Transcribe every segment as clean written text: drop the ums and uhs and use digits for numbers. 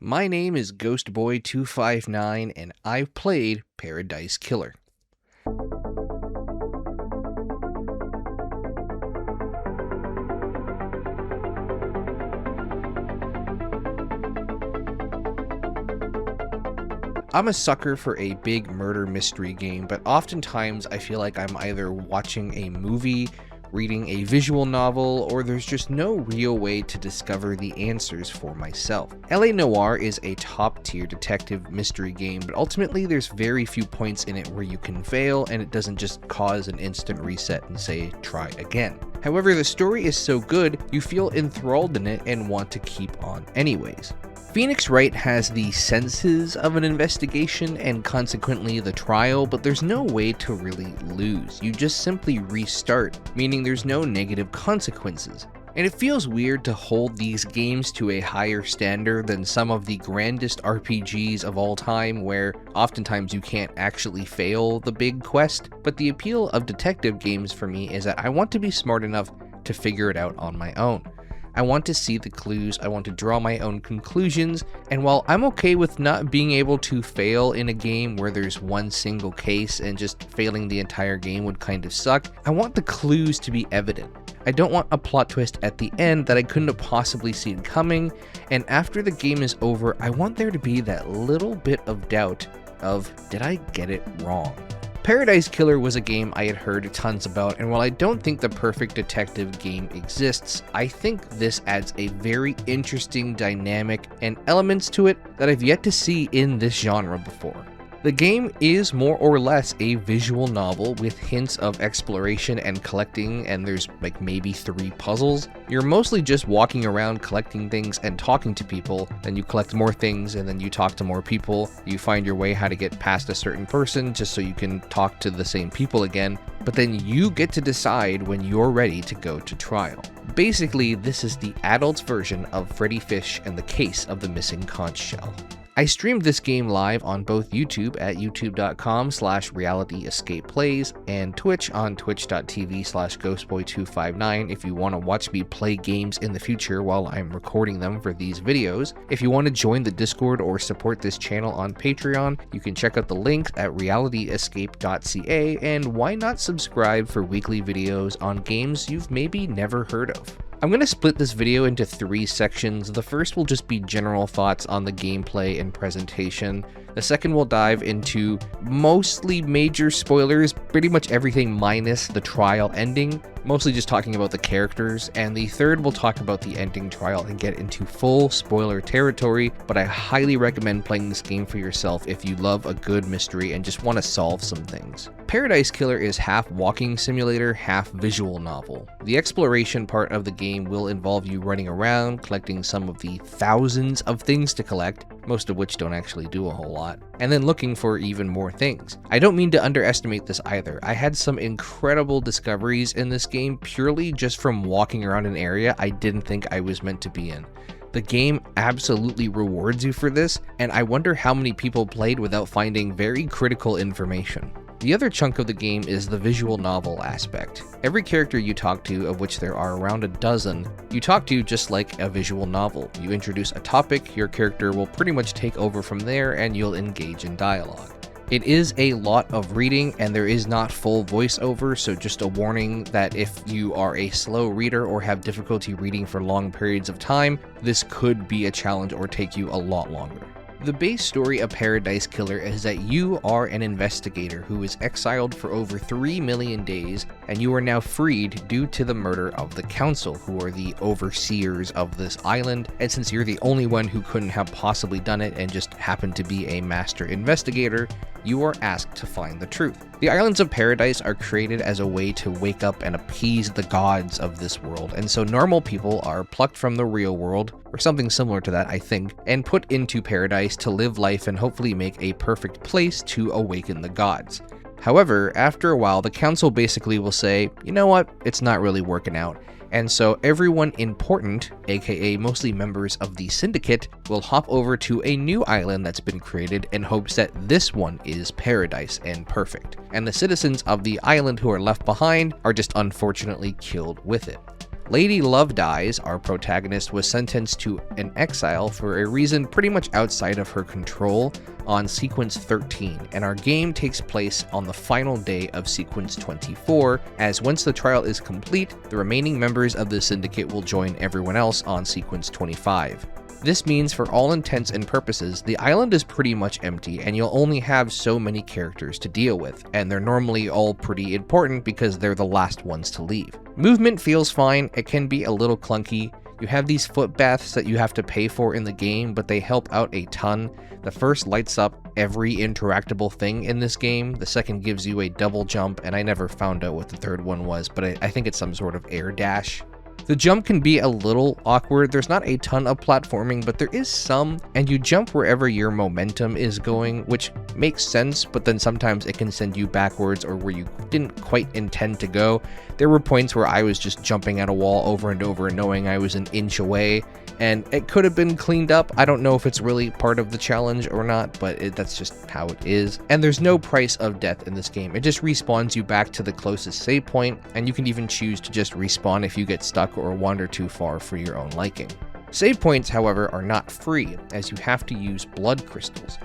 My name is Ghostboy259 and I've played Paradise Killer. I'm a sucker for a big murder mystery game, but oftentimes I feel like I'm either watching a movie, reading a visual novel, or there's just no real way to discover the answers for myself. LA Noire is a top-tier detective mystery game, but ultimately there's very few points in it where you can fail and it doesn't just cause an instant reset and say, try again. However, the story is so good, you feel enthralled in it and want to keep on anyways. Phoenix Wright has the senses of an investigation and consequently the trial, but there's no way to really lose. You just simply restart, meaning there's no negative consequences. And it feels weird to hold these games to a higher standard than some of the grandest RPGs of all time, where oftentimes you can't actually fail the big quest. But the appeal of detective games for me is that I want to be smart enough to figure it out on my own. I want to see the clues, I want to draw my own conclusions, and while I'm okay with not being able to fail in a game where there's one single case and just failing the entire game would kind of suck, I want the clues to be evident. I don't want a plot twist at the end that I couldn't have possibly seen coming, and after the game is over, I want there to be that little bit of doubt of, did I get it wrong? Paradise Killer was a game I had heard tons about, and while I don't think the perfect detective game exists, I think this adds a very interesting dynamic and elements to it that I've yet to see in this genre before. The game is more or less a visual novel with hints of exploration and collecting, and there's like maybe 3 puzzles. You're mostly just walking around collecting things and talking to people, then you collect more things and then you talk to more people. You find your way how to get past a certain person just so you can talk to the same people again, but then you get to decide when you're ready to go to trial. Basically, this is the adult's version of Freddy Fish and the Case of the Missing Conch Shell. I streamed this game live on both YouTube at youtube.com/realityescapeplays and Twitch on twitch.tv/ghostboy259 if you want to watch me play games in the future while I'm recording them for these videos. If you want to join the Discord or support this channel on Patreon, you can check out the links at realityescape.ca, and why not subscribe for weekly videos on games you've maybe never heard of. I'm going to split this video into 3 sections. The first will just be general thoughts on the gameplay and presentation. The second will dive into mostly major spoilers, pretty much everything minus the trial ending, mostly just talking about the characters, and the third will talk about the ending trial and get into full spoiler territory, but I highly recommend playing this game for yourself if you love a good mystery and just want to solve some things. Paradise Killer is half walking simulator, half visual novel. The exploration part of the game will involve you running around, collecting some of the thousands of things to collect, most of which don't actually do a whole lot, and then looking for even more things. I don't mean to underestimate this either. I had some incredible discoveries in this game purely just from walking around an area I didn't think I was meant to be in. The game absolutely rewards you for this, and I wonder how many people played without finding very critical information. The other chunk of the game is the visual novel aspect. Every character you talk to, of which there are around a dozen, you talk to just like a visual novel. You introduce a topic, your character will pretty much take over from there, and you'll engage in dialogue. It is a lot of reading, and there is not full voiceover, so just a warning that if you are a slow reader or have difficulty reading for long periods of time, this could be a challenge or take you a lot longer. The base story of Paradise Killer is that you are an investigator who is exiled for over 3 million days, and you are now freed due to the murder of the council, who are the overseers of this island, and since you're the only one who couldn't have possibly done it and just happened to be a master investigator, you are asked to find the truth. The Islands of Paradise are created as a way to wake up and appease the gods of this world, and so normal people are plucked from the real world, or something similar to that I think, and put into Paradise to live life and hopefully make a perfect place to awaken the gods. However, after a while, the council basically will say, you know what, it's not really working out. And so everyone important, aka mostly members of the syndicate, will hop over to a new island that's been created in hopes that this one is paradise and perfect. And the citizens of the island who are left behind are just unfortunately killed with it. Lady Love Dies, our protagonist, was sentenced to an exile for a reason pretty much outside of her control on Sequence 13, and our game takes place on the final day of Sequence 24, as once the trial is complete, the remaining members of the syndicate will join everyone else on Sequence 25. This means, for all intents and purposes, the island is pretty much empty and you'll only have so many characters to deal with, and they're normally all pretty important because they're the last ones to leave. Movement feels fine, it can be a little clunky. You have these foot baths that you have to pay for in the game, but they help out a ton. The first lights up every interactable thing in this game, the second gives you a double jump, and I never found out what the third one was, but I think it's some sort of air dash. The jump can be a little awkward. There's not a ton of platforming, but there is some, and you jump wherever your momentum is going, which makes sense, but then sometimes it can send you backwards or where you didn't quite intend to go. There were points where I was just jumping at a wall over and over, knowing I was an inch away, and it could have been cleaned up. I don't know if it's really part of the challenge or not, but that's just how it is. And there's no price of death in this game. It just respawns you back to the closest save point, and you can even choose to just respawn if you get stuck or wander too far for your own liking. Save points, however, are not free, as you have to use blood crystals.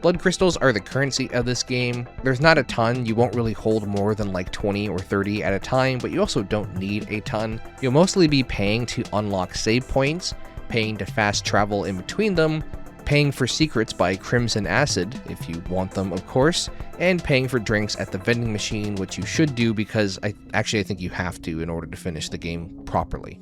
Blood crystals are the currency of this game. There's not a ton, you won't really hold more than like 20 or 30 at a time, but you also don't need a ton. You'll mostly be paying to unlock save points, paying to fast travel in between them, paying for secrets by Crimson Acid, if you want them of course, and paying for drinks at the vending machine, which you should do because I think you have to in order to finish the game properly.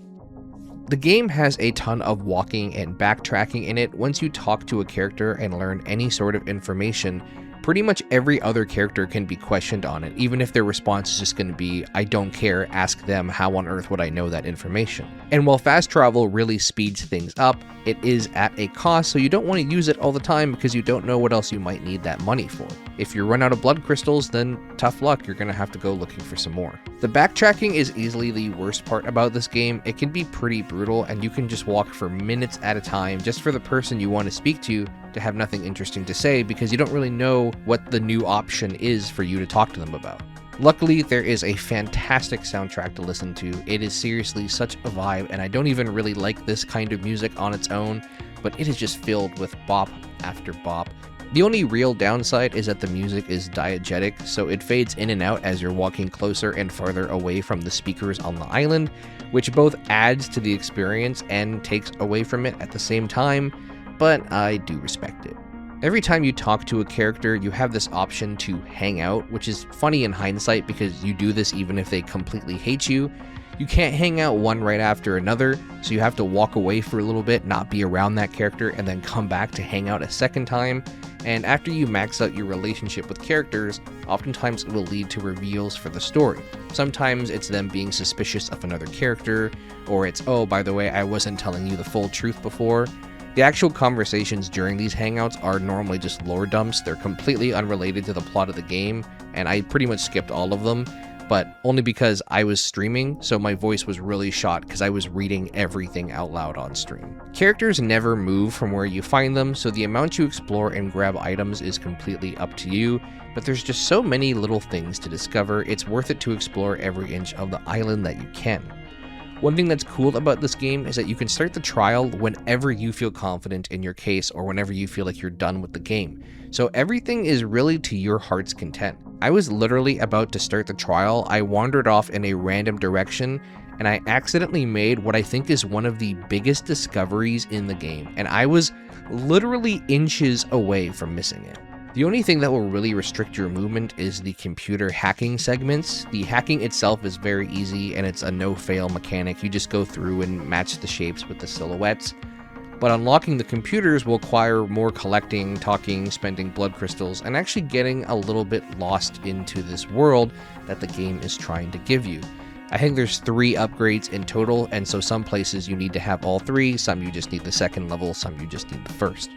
The game has a ton of walking and backtracking in it. Once you talk to a character and learn any sort of information, pretty much every other character can be questioned on it, even if their response is just going to be, I don't care, ask them, how on earth would I know that information? And while fast travel really speeds things up, it is at a cost, so you don't want to use it all the time because you don't know what else you might need that money for. If you run out of blood crystals, then tough luck, you're going to have to go looking for some more. The backtracking is easily the worst part about this game. It can be pretty brutal, and you can just walk for minutes at a time just for the person you want to speak to have nothing interesting to say because you don't really know what the new option is for you to talk to them about. Luckily, there is a fantastic soundtrack to listen to. It is seriously such a vibe, and I don't even really like this kind of music on its own, but it is just filled with bop after bop. The only real downside is that the music is diegetic, so it fades in and out as you're walking closer and farther away from the speakers on the island, which both adds to the experience and takes away from it at the same time, but I do respect it. Every time you talk to a character, you have this option to hang out, which is funny in hindsight because you do this even if they completely hate you. You can't hang out one right after another, so you have to walk away for a little bit, not be around that character, and then come back to hang out a second time. And after you max out your relationship with characters, oftentimes it will lead to reveals for the story. Sometimes it's them being suspicious of another character, or it's, oh, by the way, I wasn't telling you the full truth before. The actual conversations during these hangouts are normally just lore dumps. They're completely unrelated to the plot of the game, and I pretty much skipped all of them, but only because I was streaming, so my voice was really shot because I was reading everything out loud on stream. Characters never move from where you find them, so the amount you explore and grab items is completely up to you, but there's just so many little things to discover, it's worth it to explore every inch of the island that you can. One thing that's cool about this game is that you can start the trial whenever you feel confident in your case or whenever you feel like you're done with the game. So everything is really to your heart's content. I was literally about to start the trial, I wandered off in a random direction, and I accidentally made what I think is one of the biggest discoveries in the game, and I was literally inches away from missing it. The only thing that will really restrict your movement is the computer hacking segments. The hacking itself is very easy and it's a no-fail mechanic. You just go through and match the shapes with the silhouettes. But unlocking the computers will require more collecting, talking, spending blood crystals, and actually getting a little bit lost into this world that the game is trying to give you. I think there's 3 upgrades in total, and so some places you need to have all 3, some you just need the second level, some you just need the first.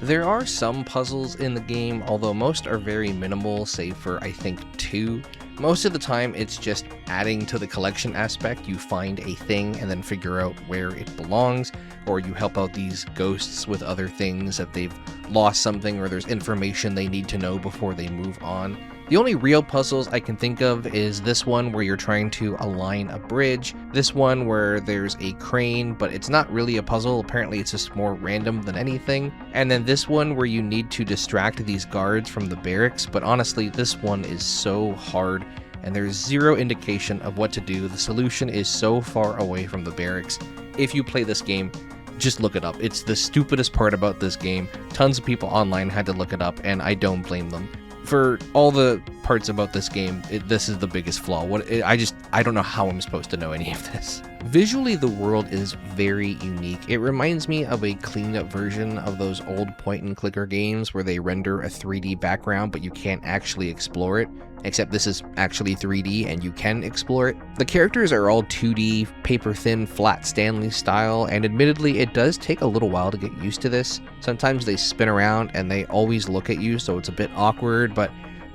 There are some puzzles in the game, although most are very minimal, save for I think 2. Most of the time it's just adding to the collection aspect. You find a thing and then figure out where it belongs, or you help out these ghosts with other things if they've lost something or there's information they need to know before they move on. The only real puzzles I can think of is this one where you're trying to align a bridge, this one where there's a crane, but it's not really a puzzle, apparently it's just more random than anything, and then this one where you need to distract these guards from the barracks, but honestly this one is so hard and there's zero indication of what to do. The solution is so far away from the barracks. If you play this game, just look it up. It's the stupidest part about this game. Tons of people online had to look it up, and I don't blame them. For all the parts about this game, this is the biggest flaw. I don't know how I'm supposed to know any of this. Visually, the world is very unique. It reminds me of a cleaned up version of those old point and clicker games where they render a 3D background, but you can't actually explore it. Except this is actually 3D and you can explore it. The characters are all 2D, paper-thin, flat Stanley style, and admittedly it does take a little while to get used to this. Sometimes they spin around and they always look at you, so it's a bit awkward, but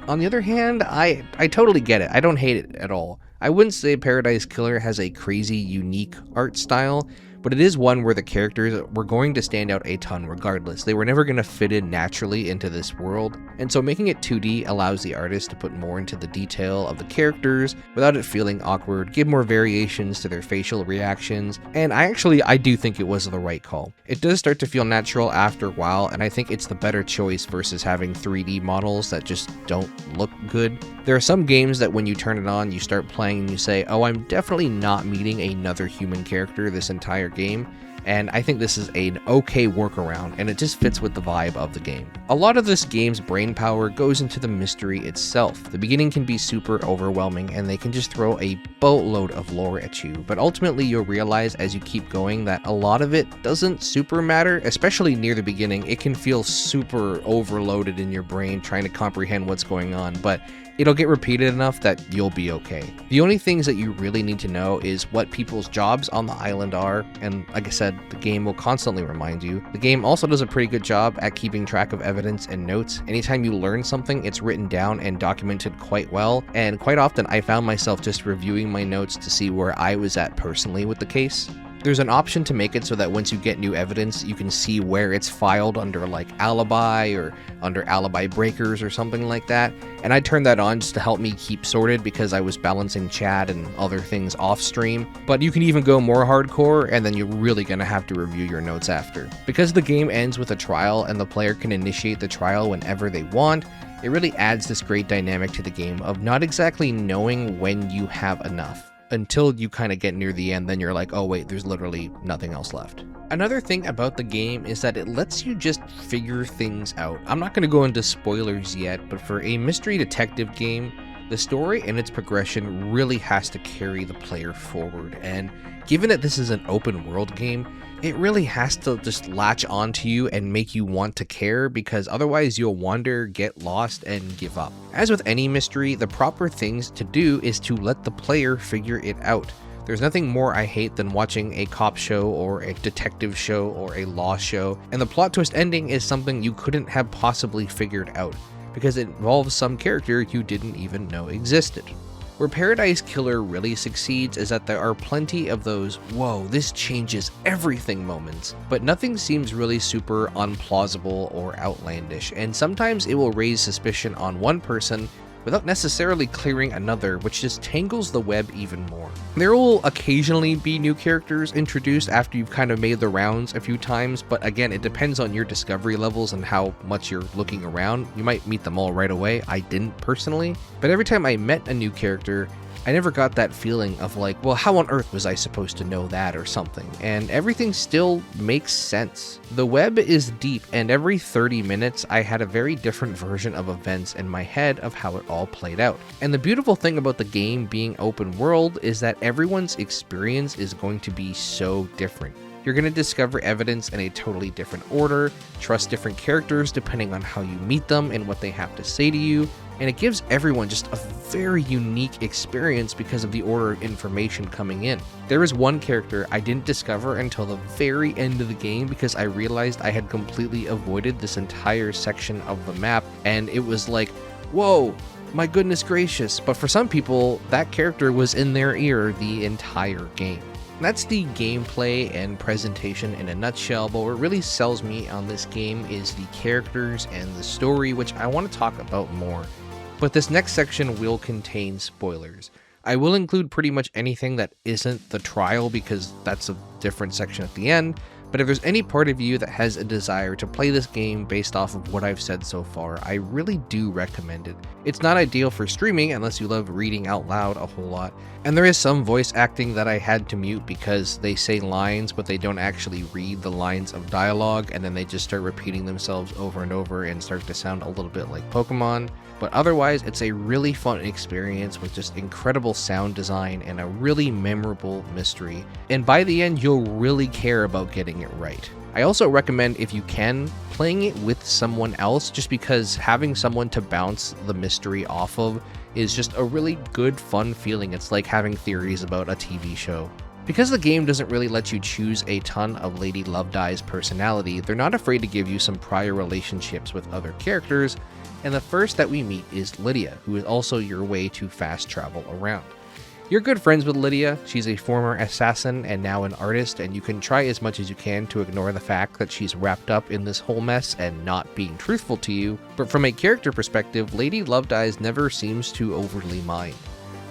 on the other hand, I totally get it. I don't hate it at all. I wouldn't say Paradise Killer has a crazy, unique art style, but it is one where the characters were going to stand out a ton regardless. They were never going to fit in naturally into this world, and so making it 2D allows the artist to put more into the detail of the characters without it feeling awkward, give more variations to their facial reactions, and I do think it was the right call. It does start to feel natural after a while, and I think it's the better choice versus having 3D models that just don't look good. There are some games that when you turn it on, you start playing and you say, oh, I'm definitely not meeting another human character this entire game, and I think this is an okay workaround, and it just fits with the vibe of the game. A lot of this game's brainpower goes into the mystery itself. The beginning can be super overwhelming, and they can just throw a boatload of lore at you, but ultimately you'll realize as you keep going that a lot of it doesn't super matter, especially near the beginning. It can feel super overloaded in your brain trying to comprehend what's going on, but it'll get repeated enough that you'll be okay. The only things that you really need to know is what people's jobs on the island are, and like I said, the game will constantly remind you. The game also does a pretty good job at keeping track of evidence and notes. Anytime you learn something, it's written down and documented quite well, and quite often I found myself just reviewing my notes to see where I was at personally with the case. There's an option to make it so that once you get new evidence, you can see where it's filed under like alibi or under alibi breakers or something like that. And I turned that on just to help me keep sorted because I was balancing chat and other things off stream. But you can even go more hardcore, and then you're really gonna have to review your notes after. Because the game ends with a trial and the player can initiate the trial whenever they want, it really adds this great dynamic to the game of not exactly knowing when you have enough. Until you kind of get near the end, then you're like, oh wait, there's literally nothing else left. Another thing about the game is that it lets you just figure things out. I'm not going to go into spoilers yet, but for a mystery detective game, the story and its progression really has to carry the player forward, and given that this is an open world game, it really has to just latch onto you and make you want to care, because otherwise you'll wander, get lost, and give up. As with any mystery, the proper things to do is to let the player figure it out. There's nothing more I hate than watching a cop show or a detective show or a law show, and the plot twist ending is something you couldn't have possibly figured out, because it involves some character you didn't even know existed. Where Paradise Killer really succeeds is that there are plenty of those, whoa, this changes everything moments, but nothing seems really super unplausible or outlandish, and sometimes it will raise suspicion on one person without necessarily clearing another, which just tangles the web even more. There will occasionally be new characters introduced after you've kind of made the rounds a few times, but again, it depends on your discovery levels and how much you're looking around. You might meet them all right away. I didn't personally, but every time I met a new character, I never got that feeling of like, well, how on earth was I supposed to know that or something? And everything still makes sense. The web is deep, and every 30 minutes I had a very different version of events in my head of how it all played out. And the beautiful thing about the game being open world is that everyone's experience is going to be so different. You're going to discover evidence in a totally different order, trust different characters depending on how you meet them and what they have to say to you, and it gives everyone just a very unique experience because of the order of information coming in. There is one character I didn't discover until the very end of the game because I realized I had completely avoided this entire section of the map, and it was like, whoa, my goodness gracious. But for some people, that character was in their ear the entire game. That's the gameplay and presentation in a nutshell, but what really sells me on this game is the characters and the story, which I want to talk about more. But this next section will contain spoilers. I will include pretty much anything that isn't the trial because that's a different section at the end, but if there's any part of you that has a desire to play this game based off of what I've said so far, I really do recommend it. It's not ideal for streaming unless you love reading out loud a whole lot, and there is some voice acting that I had to mute because they say lines but they don't actually read the lines of dialogue, and then they just start repeating themselves over and over and start to sound a little bit like Pokemon. But otherwise, it's a really fun experience with just incredible sound design and a really memorable mystery. And by the end, you'll really care about getting it right. I also recommend, if you can, playing it with someone else, just because having someone to bounce the mystery off of is just a really good, fun feeling. It's like having theories about a TV show. Because the game doesn't really let you choose a ton of Lady Lovedye's personality, they're not afraid to give you some prior relationships with other characters, and the first that we meet is Lydia, who is also your way to fast travel around. You're good friends with Lydia. She's a former assassin and now an artist, and you can try as much as you can to ignore the fact that she's wrapped up in this whole mess and not being truthful to you, but from a character perspective, Lady Lovedye's never seems to overly mind.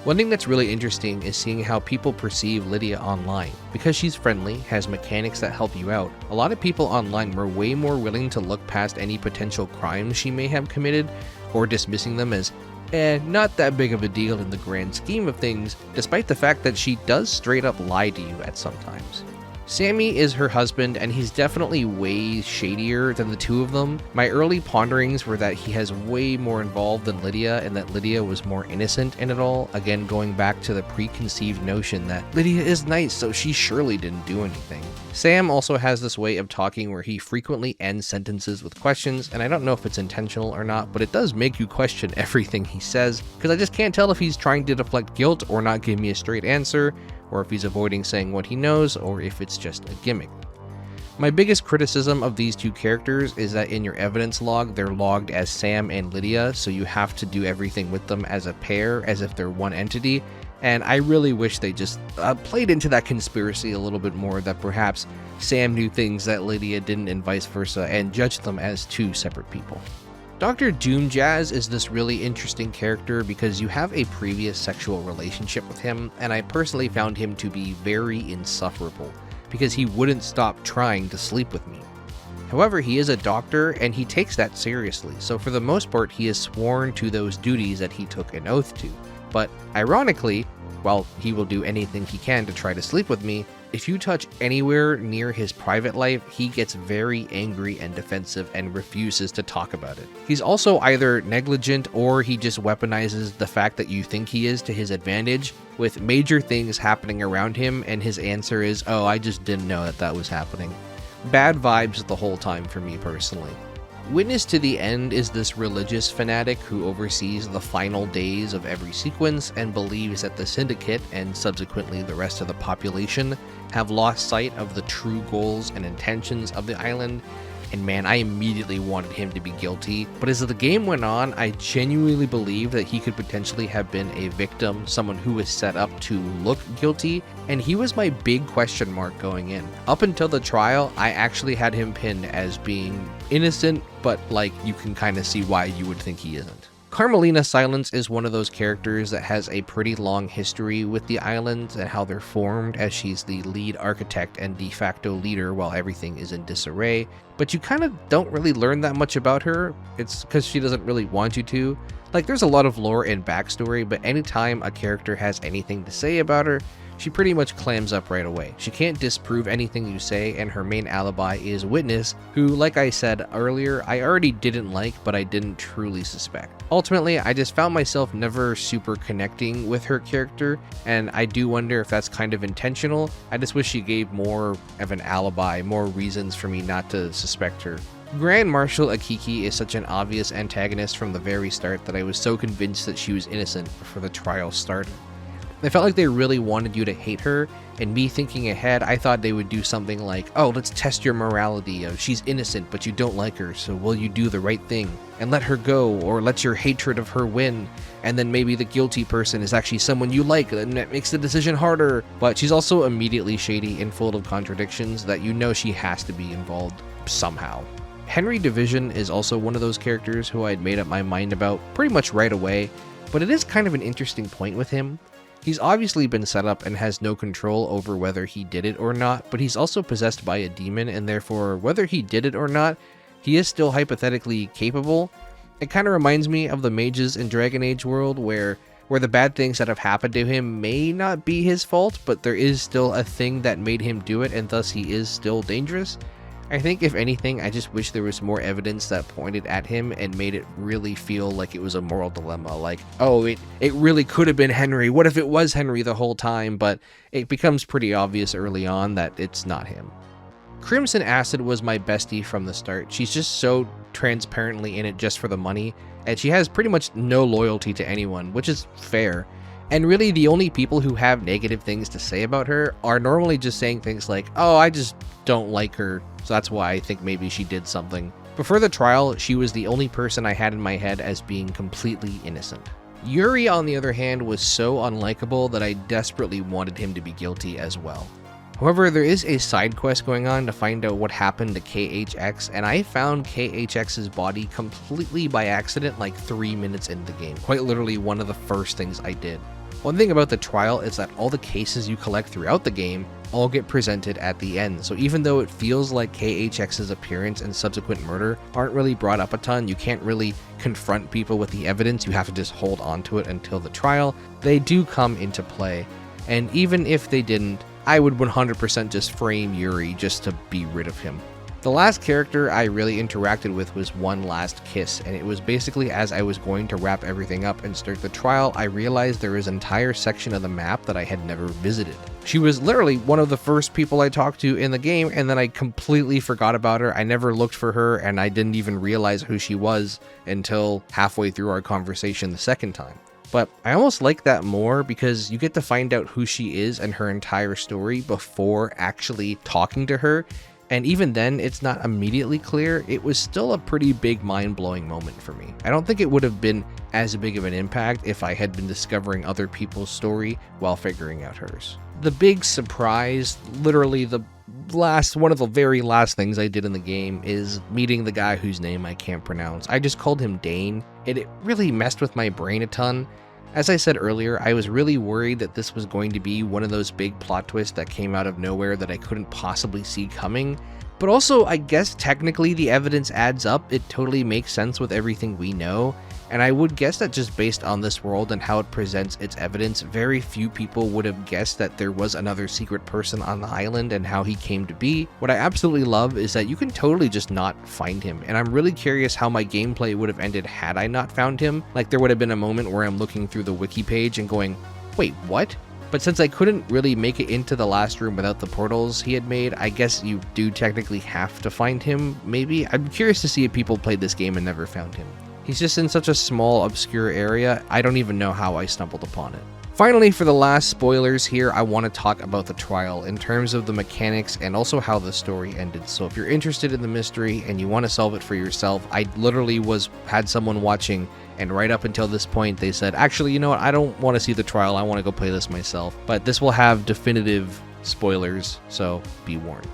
One thing that's really interesting is seeing how people perceive Lydia online. Because she's friendly, has mechanics that help you out, a lot of people online were way more willing to look past any potential crimes she may have committed, or dismissing them as, not that big of a deal in the grand scheme of things, despite the fact that she does straight up lie to you at some times. Sammy is her husband, and he's definitely way shadier than the two of them. My early ponderings were that he has way more involved than Lydia, and that Lydia was more innocent in it all, again going back to the preconceived notion that Lydia is nice, so she surely didn't do anything. Sam also has this way of talking where he frequently ends sentences with questions, and I don't know if it's intentional or not, but it does make you question everything he says, because I just can't tell if he's trying to deflect guilt or not give me a straight answer, or if he's avoiding saying what he knows, or if it's just a gimmick. My biggest criticism of these two characters is that in your evidence log, they're logged as Sam and Lydia, so you have to do everything with them as a pair, as if they're one entity, and I really wish they just played into that conspiracy a little bit more, that perhaps Sam knew things that Lydia didn't and vice versa, and judged them as two separate people. Dr. Doomjazz is this really interesting character because you have a previous sexual relationship with him, and I personally found him to be very insufferable because he wouldn't stop trying to sleep with me. However, he is a doctor and he takes that seriously, so for the most part he is sworn to those duties that he took an oath to. But ironically, while he will do anything he can to try to sleep with me, if you touch anywhere near his private life, he gets very angry and defensive and refuses to talk about it. He's also either negligent or he just weaponizes the fact that you think he is to his advantage, with major things happening around him, and his answer is, "Oh, I just didn't know that that was happening." Bad vibes the whole time for me personally. Witness to the End is this religious fanatic who oversees the final days of every sequence and believes that the Syndicate, and subsequently the rest of the population, have lost sight of the true goals and intentions of the island. And man, I immediately wanted him to be guilty, but as the game went on, I genuinely believed that he could potentially have been a victim, someone who was set up to look guilty, and he was my big question mark going in. Up until the trial, I actually had him pinned as being innocent, but like you can kind of see why you would think he isn't. Carmelina Silence is one of those characters that has a pretty long history with the islands and how they're formed, as she's the lead architect and de facto leader while everything is in disarray. But you kind of don't really learn that much about her. It's because she doesn't really want you to. Like, there's a lot of lore and backstory, but anytime a character has anything to say about her, she pretty much clams up right away. She can't disprove anything you say, and her main alibi is Witness, who, like I said earlier, I already didn't like, but I didn't truly suspect. Ultimately, I just found myself never super connecting with her character, and I do wonder if that's kind of intentional. I just wish she gave more of an alibi, more reasons for me not to suspect her. Grand Marshal Akiki is such an obvious antagonist from the very start that I was so convinced that she was innocent before the trial started. I felt like they really wanted you to hate her, and me thinking ahead, I thought they would do something like, "Oh, let's test your morality of she's innocent but you don't like her, so will you do the right thing and let her go, or let your hatred of her win, and then maybe the guilty person is actually someone you like and that makes the decision harder." But she's also immediately shady and full of contradictions that you know she has to be involved somehow. Henry Division is also one of those characters who I'd made up my mind about pretty much right away, but it is kind of an interesting point with him. He's obviously been set up and has no control over whether he did it or not, but he's also possessed by a demon, and therefore, whether he did it or not, he is still hypothetically capable. It kind of reminds me of the mages in Dragon Age world, where the bad things that have happened to him may not be his fault, but there is still a thing that made him do it, and thus he is still dangerous. I think if anything, I just wish there was more evidence that pointed at him and made it really feel like it was a moral dilemma. Like, oh, it really could have been Henry. What if it was Henry the whole time? But it becomes pretty obvious early on that it's not him. Crimson Acid was my bestie from the start. She's just so transparently in it just for the money, and she has pretty much no loyalty to anyone, which is fair. And really, the only people who have negative things to say about her are normally just saying things like, oh, I just don't like her, so that's why I think maybe she did something. Before the trial, she was the only person I had in my head as being completely innocent. Yuri, on the other hand, was so unlikable that I desperately wanted him to be guilty as well. However, there is a side quest going on to find out what happened to KHX, and I found KHX's body completely by accident like 3 minutes into the game. Quite literally one of the first things I did. One thing about the trial is that all the cases you collect throughout the game all get presented at the end, so even though it feels like KHX's appearance and subsequent murder aren't really brought up a ton, you can't really confront people with the evidence, you have to just hold on to it until the trial, they do come into play. And even if they didn't, I would 100% just frame Yuri just to be rid of him. The last character I really interacted with was One Last Kiss, and it was basically as I was going to wrap everything up and start the trial, I realized there was an entire section of the map that I had never visited. She was literally one of the first people I talked to in the game, and then I completely forgot about her. I never looked for her, and I didn't even realize who she was until halfway through our conversation the second time. But I almost like that more because you get to find out who she is and her entire story before actually talking to her. And even then, it's not immediately clear. It was still a pretty big mind-blowing moment for me. I don't think it would have been as big of an impact if I had been discovering other people's story while figuring out hers. The big surprise, literally one of the very last things I did in the game, is meeting the guy whose name I can't pronounce. I just called him Dane, and it really messed with my brain a ton. As I said earlier, I was really worried that this was going to be one of those big plot twists that came out of nowhere that I couldn't possibly see coming. But also, I guess technically the evidence adds up. It totally makes sense with everything we know. And I would guess that just based on this world and how it presents its evidence, very few people would have guessed that there was another secret person on the island and how he came to be. What I absolutely love is that you can totally just not find him, and I'm really curious how my gameplay would have ended had I not found him. Like, there would have been a moment where I'm looking through the wiki page and going, wait, what? But since I couldn't really make it into the last room without the portals he had made, I guess you do technically have to find him, maybe? I'm curious to see if people played this game and never found him. He's just in such a small, obscure area, I don't even know how I stumbled upon it. Finally, for the last spoilers here, I want to talk about the trial in terms of the mechanics and also how the story ended. So if you're interested in the mystery and you want to solve it for yourself, I literally had someone watching, and right up until this point they said, actually, you know what, I don't want to see the trial, I want to go play this myself. But this will have definitive spoilers, so be warned.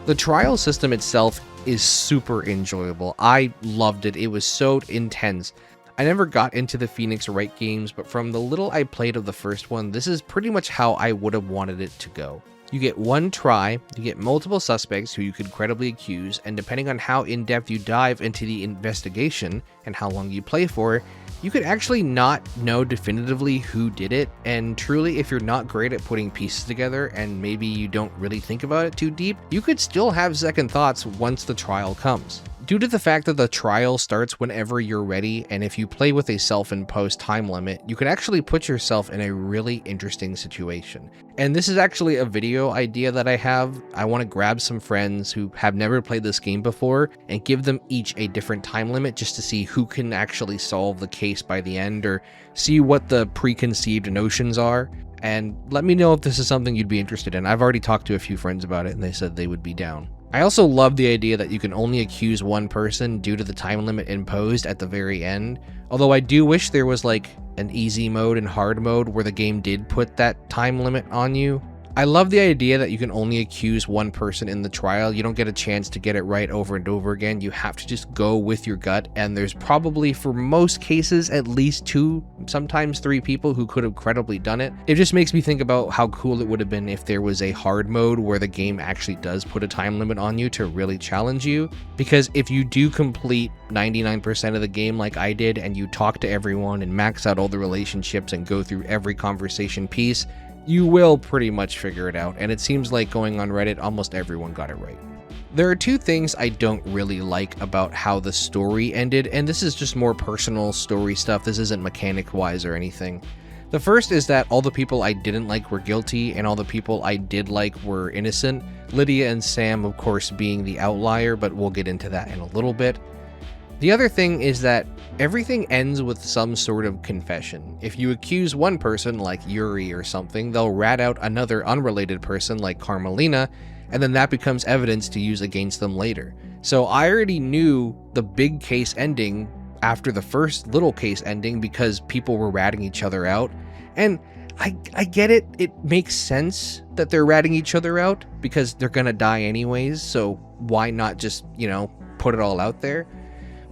The trial system itself is super enjoyable. I loved it. It was so intense. I never got into the Phoenix Wright games, but from the little I played of the first one, this is pretty much how I would have wanted it to go. You get one try, you get multiple suspects who you could credibly accuse, and depending on how in-depth you dive into the investigation and how long you play for, you could actually not know definitively who did it, and truly, if you're not great at putting pieces together and maybe you don't really think about it too deep, you could still have second thoughts once the trial comes. Due to the fact that the trial starts whenever you're ready, and if you play with a self-imposed time limit, you can actually put yourself in a really interesting situation. And this is actually a video idea that I have. I want to grab some friends who have never played this game before and give them each a different time limit just to see who can actually solve the case by the end, or see what the preconceived notions are. And let me know if this is something you'd be interested in. I've already talked to a few friends about it and they said they would be down. I also love the idea that you can only accuse one person due to the time limit imposed at the very end, although I do wish there was like an easy mode and hard mode where the game did put that time limit on you. I love the idea that you can only accuse one person in the trial. You don't get a chance to get it right over and over again. You have to just go with your gut, and there's probably, for most cases, at least 2, sometimes 3 people who could have credibly done it. It just makes me think about how cool it would have been if there was a hard mode where the game actually does put a time limit on you to really challenge you, because if you do complete 99% of the game like I did, and you talk to everyone and max out all the relationships and go through every conversation piece, you will pretty much figure it out, and it seems like going on Reddit, almost everyone got it right. There are 2 things I don't really like about how the story ended, and this is just more personal story stuff. This isn't mechanic-wise or anything. The first is that all the people I didn't like were guilty, and all the people I did like were innocent. Lydia and Sam, of course, being the outlier, but we'll get into that in a little bit. The other thing is that everything ends with some sort of confession. If you accuse one person, like Yuri or something, they'll rat out another unrelated person, like Carmelina, and then that becomes evidence to use against them later. So I already knew the big case ending after the first little case ending because people were ratting each other out. And I get it. It makes sense that they're ratting each other out because they're gonna die anyways, so why not just, put it all out there?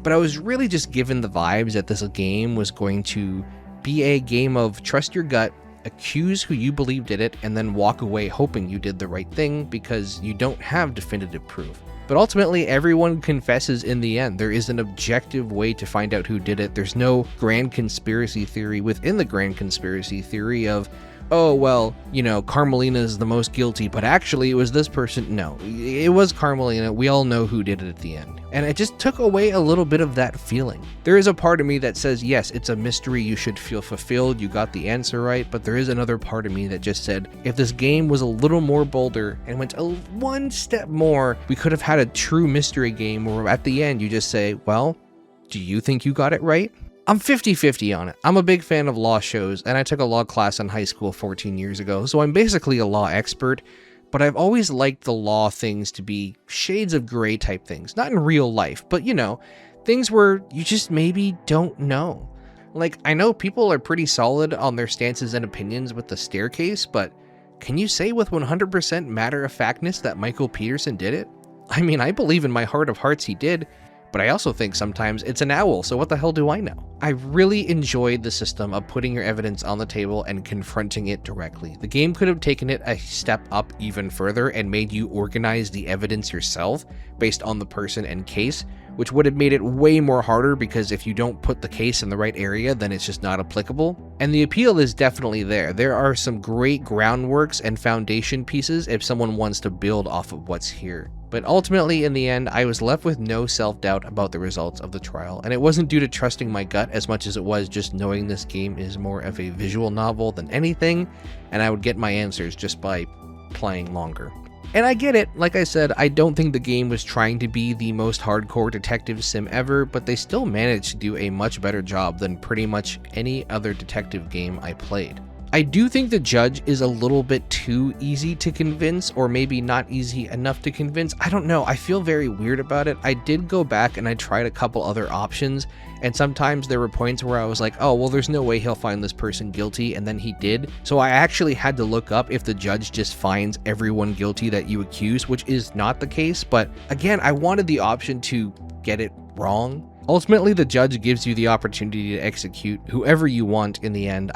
But I was really just given the vibes that this game was going to be a game of trust your gut, accuse who you believe did it, and then walk away hoping you did the right thing because you don't have definitive proof. But ultimately, everyone confesses in the end. There is an objective way to find out who did it. There's no grand conspiracy theory within the grand conspiracy theory of, oh, well, Carmelina is the most guilty, but actually it was this person. No, it was Carmelina. We all know who did it at the end. And it just took away a little bit of that feeling. There is a part of me that says, yes, it's a mystery. You should feel fulfilled. You got the answer right. But there is another part of me that just said, if this game was a little more bolder and went one step more, we could have had a true mystery game where at the end you just say, well, do you think you got it right? I'm 50-50 on it. I'm a big fan of law shows, and I took a law class in high school 14 years ago, so I'm basically a law expert, but I've always liked the law things to be shades of gray type things. Not in real life, but things where you just maybe don't know. Like, I know people are pretty solid on their stances and opinions with the staircase, but can you say with 100% matter-of-factness that Michael Peterson did it? I mean, I believe in my heart of hearts he did, but I also think sometimes it's an owl, so what the hell do I know? I really enjoyed the system of putting your evidence on the table and confronting it directly. The game could have taken it a step up even further and made you organize the evidence yourself based on the person and case, which would have made it way more harder because if you don't put the case in the right area, then it's just not applicable. And the appeal is definitely there. There are some great groundworks and foundation pieces if someone wants to build off of what's here. But ultimately, in the end, I was left with no self-doubt about the results of the trial, and it wasn't due to trusting my gut as much as it was just knowing this game is more of a visual novel than anything, and I would get my answers just by playing longer. And I get it, like I said, I don't think the game was trying to be the most hardcore detective sim ever, but they still managed to do a much better job than pretty much any other detective game I played. I do think the judge is a little bit too easy to convince, or maybe not easy enough to convince. I don't know. I feel very weird about it. I did go back and I tried a couple other options, and sometimes there were points where I was like, oh, well, there's no way he'll find this person guilty, and then he did. So I actually had to look up if the judge just finds everyone guilty that you accuse, which is not the case. But again, I wanted the option to get it wrong. Ultimately, the judge gives you the opportunity to execute whoever you want in the end.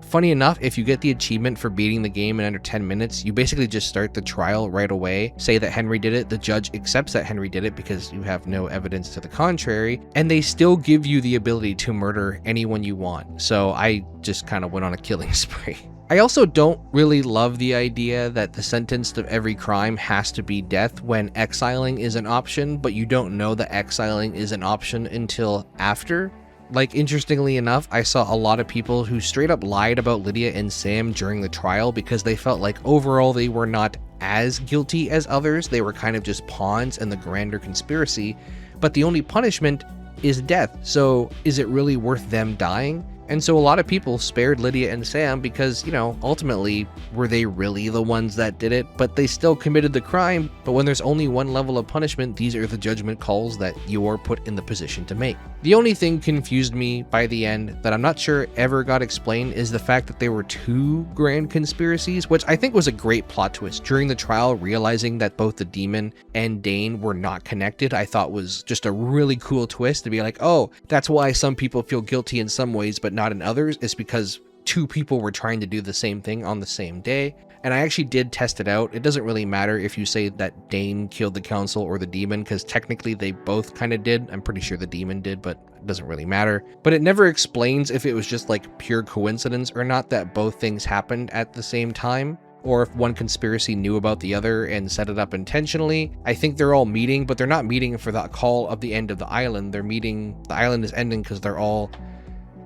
Funny enough, if you get the achievement for beating the game in under 10 minutes, you basically just start the trial right away, say that Henry did it, the judge accepts that Henry did it because you have no evidence to the contrary, and they still give you the ability to murder anyone you want. So I just kind of went on a killing spree. I also don't really love the idea that the sentence of every crime has to be death when exiling is an option, but you don't know that exiling is an option until after. Like, interestingly enough, I saw a lot of people who straight up lied about Lydia and Sam during the trial because they felt like overall they were not as guilty as others. They were kind of just pawns in the grander conspiracy, but the only punishment is death. So is it really worth them dying? And so a lot of people spared Lydia and Sam because, ultimately, were they really the ones that did it? But they still committed the crime. But when there's only one level of punishment, these are the judgment calls that you're put in the position to make. The only thing confused me by the end that I'm not sure ever got explained is the fact that there were 2 grand conspiracies, which I think was a great plot twist. During the trial, realizing that both the demon and Dane were not connected, I thought was just a really cool twist to be like, oh, that's why some people feel guilty in some ways but not in others. It's because 2 people were trying to do the same thing on the same day. And I actually did test it out. It doesn't really matter if you say that Dane killed the council or the demon, because technically they both kind of did. I'm pretty sure the demon did, but it doesn't really matter. But it never explains if it was just like pure coincidence or not that both things happened at the same time, or if one conspiracy knew about the other and set it up intentionally. I think they're all meeting, but they're not meeting for the call of the end of the island. They're meeting, the island is ending because they're all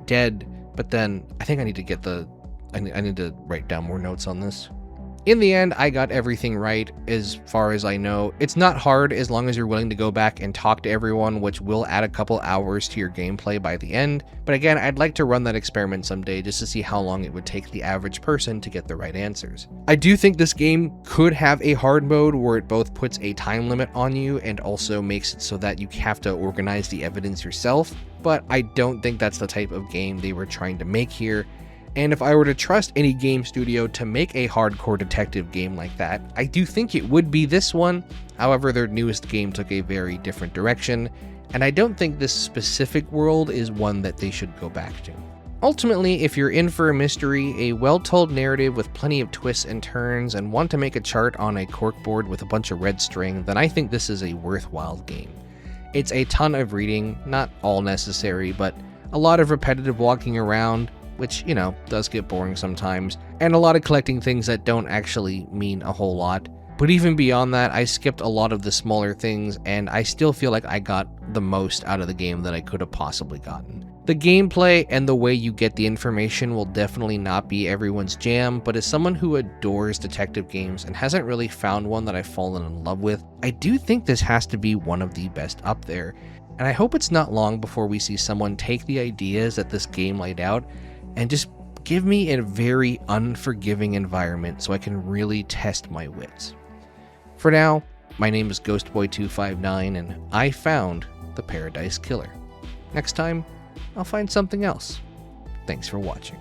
dead. But then I think I need to write down more notes on this. In the end, I got everything right as far as I know. It's not hard as long as you're willing to go back and talk to everyone, which will add a couple hours to your gameplay by the end. But again, I'd like to run that experiment someday just to see how long it would take the average person to get the right answers. I do think this game could have a hard mode where it both puts a time limit on you and also makes it so that you have to organize the evidence yourself, but I don't think that's the type of game they were trying to make here. And if I were to trust any game studio to make a hardcore detective game like that, I do think it would be this one. However, their newest game took a very different direction, and I don't think this specific world is one that they should go back to. Ultimately, if you're in for a mystery, a well-told narrative with plenty of twists and turns, and want to make a chart on a corkboard with a bunch of red string, then I think this is a worthwhile game. It's a ton of reading, not all necessary, but a lot of repetitive walking around, which, does get boring sometimes, and a lot of collecting things that don't actually mean a whole lot. But even beyond that, I skipped a lot of the smaller things, and I still feel like I got the most out of the game that I could have possibly gotten. The gameplay and the way you get the information will definitely not be everyone's jam, but as someone who adores detective games and hasn't really found one that I've fallen in love with, I do think this has to be one of the best up there. And I hope it's not long before we see someone take the ideas that this game laid out and just give me a very unforgiving environment so I can really test my wits. For now, my name is Ghostboy259, and I found the Paradise Killer. Next time, I'll find something else. Thanks for watching.